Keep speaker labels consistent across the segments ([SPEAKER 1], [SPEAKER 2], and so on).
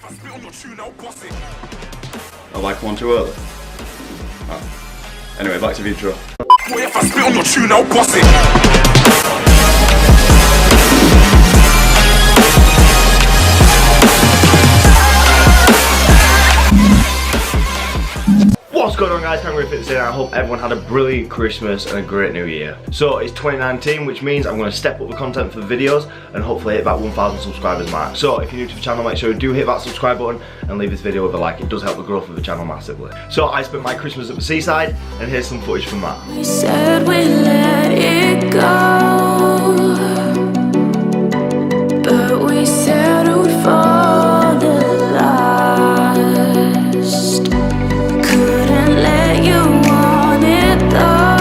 [SPEAKER 1] I like one too early. Oh. Anyway, back to the intro.
[SPEAKER 2] What if I spit on your tune, I'll boss it.
[SPEAKER 1] What's going on, guys? Callum here. I hope everyone had a brilliant Christmas and a great New Year. So it's 2019, which means I'm going to step up the content for the videos and hopefully hit that 1,000 subscribers mark. So if you're new to the channel, make sure you do hit that subscribe button and leave this video with a like. It does help the growth of the channel massively. So I spent my Christmas at the seaside, and here's some footage from that.
[SPEAKER 3] We said we let it go, but we settled for the last. Couldn't let you want it though.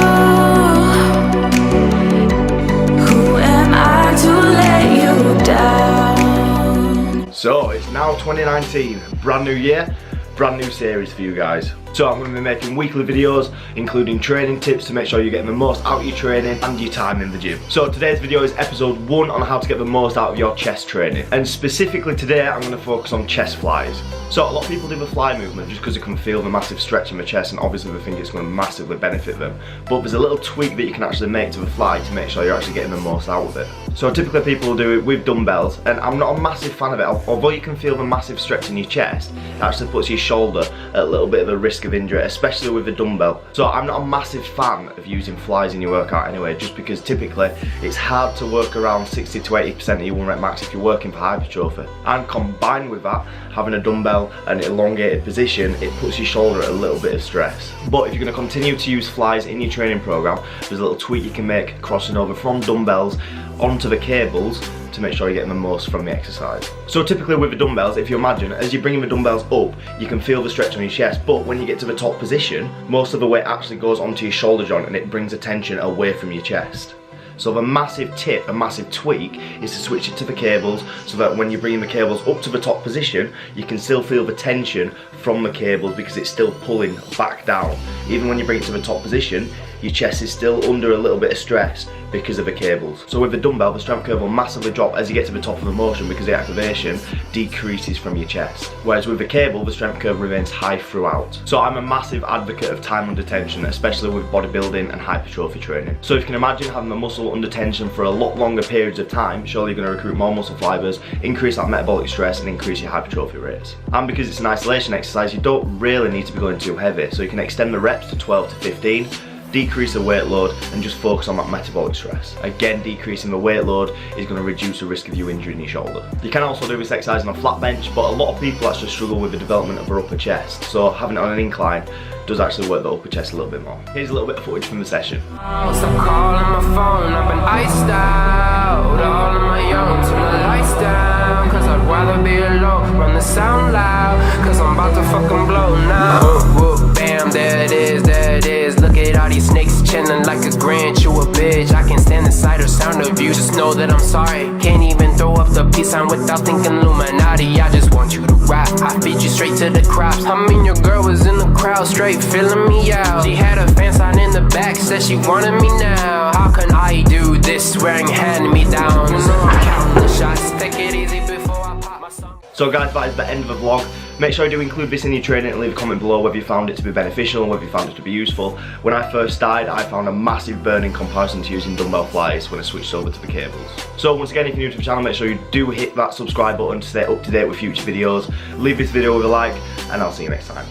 [SPEAKER 3] Who am I to let you down?
[SPEAKER 1] So it's now 2019, brand new year, brand new series for you guys. So I'm going to be making weekly videos, including training tips to make sure you're getting the most out of your training and your time in the gym. So today's video is episode 1 on how to get the most out of your chest training. And specifically today, I'm going to focus on chest flies. So a lot of people do the fly movement just because they can feel the massive stretch in the chest, and obviously they think it's going to massively benefit them. But there's a little tweak that you can actually make to the fly to make sure you're actually getting the most out of it. So typically people will do it with dumbbells, and I'm not a massive fan of it. Although you can feel the massive stretch in your chest, it actually puts your shoulder at a little bit of a risk of injury, especially with the dumbbell. So I'm not a massive fan of using flies in your workout anyway, just because typically it's hard to work around 60 to 80% of your 1 rep max if you're working for hypertrophy. And combined with that, having a dumbbell and elongated position, it puts your shoulder at a little bit of stress. But if you're going to continue to use flies in your training program, there's a little tweak you can make crossing over from dumbbells onto the cables to make sure you're getting the most from the exercise. So typically with the dumbbells, if you imagine, as you're bringing the dumbbells up, you can feel the stretch on your chest, but when you get to the top position, most of the weight actually goes onto your shoulder joint and it brings attention away from your chest. So the massive tip, a massive tweak, is to switch it to the cables so that when you're bringing the cables up to the top position, you can still feel the tension from the cables because it's still pulling back down. Even when you bring it to the top position, your chest is still under a little bit of stress because of the cables. So with the dumbbell, the strength curve will massively drop as you get to the top of the motion because the activation decreases from your chest. Whereas with the cable, the strength curve remains high throughout. So I'm a massive advocate of time under tension, especially with bodybuilding and hypertrophy training. So if you can imagine having the muscle under tension for a lot longer periods of time, surely you're going to recruit more muscle fibers, increase that metabolic stress and increase your hypertrophy rates. And because it's an isolation exercise, you don't really need to be going too heavy, so you can extend the reps to 12 to 15, decrease the weight load and just focus on that metabolic stress. Again, decreasing the weight load is going to reduce the risk of you injuring your shoulder. You can also do this exercise on a flat bench, but a lot of people actually struggle with the development of their upper chest, so having it on an incline does actually work the upper chest a little bit more. Here's a little bit of footage from the session.
[SPEAKER 4] Stop calling my phone, I've been iced out. All of my young, turn the lights down, cause I'd rather be alone. Run the sound loud, cause I'm about to fucking blow now. Whoop, whoop, bam, there it is, there it is. Look at all these snakes chilling like a Grinch, you a bitch. I can't stand the sight or sound of you, just know that I'm sorry. Can't even throw up the peace sign without thinking Illuminati. I just want you to rap, I feed you straight to the crops. I mean your girl was in the crowd, straight filling me out. She had a fan sign in the back, said she wanted me now. How can I do this wearing hand-me-downs? You know I'm counting the shots, take it easy before I pop my song.
[SPEAKER 1] So guys, that is the end of the vlog. Make sure you do include this in your training and leave a comment below whether you found it to be beneficial and whether you found it to be useful. When I first started, I found a massive burn in comparison to using dumbbell flies when I switched over to the cables. So once again, if you're new to the channel, make sure you do hit that subscribe button to stay up to date with future videos. Leave this video with a like, and I'll see you next time.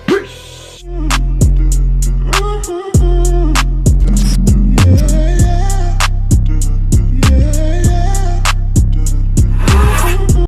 [SPEAKER 1] Peace!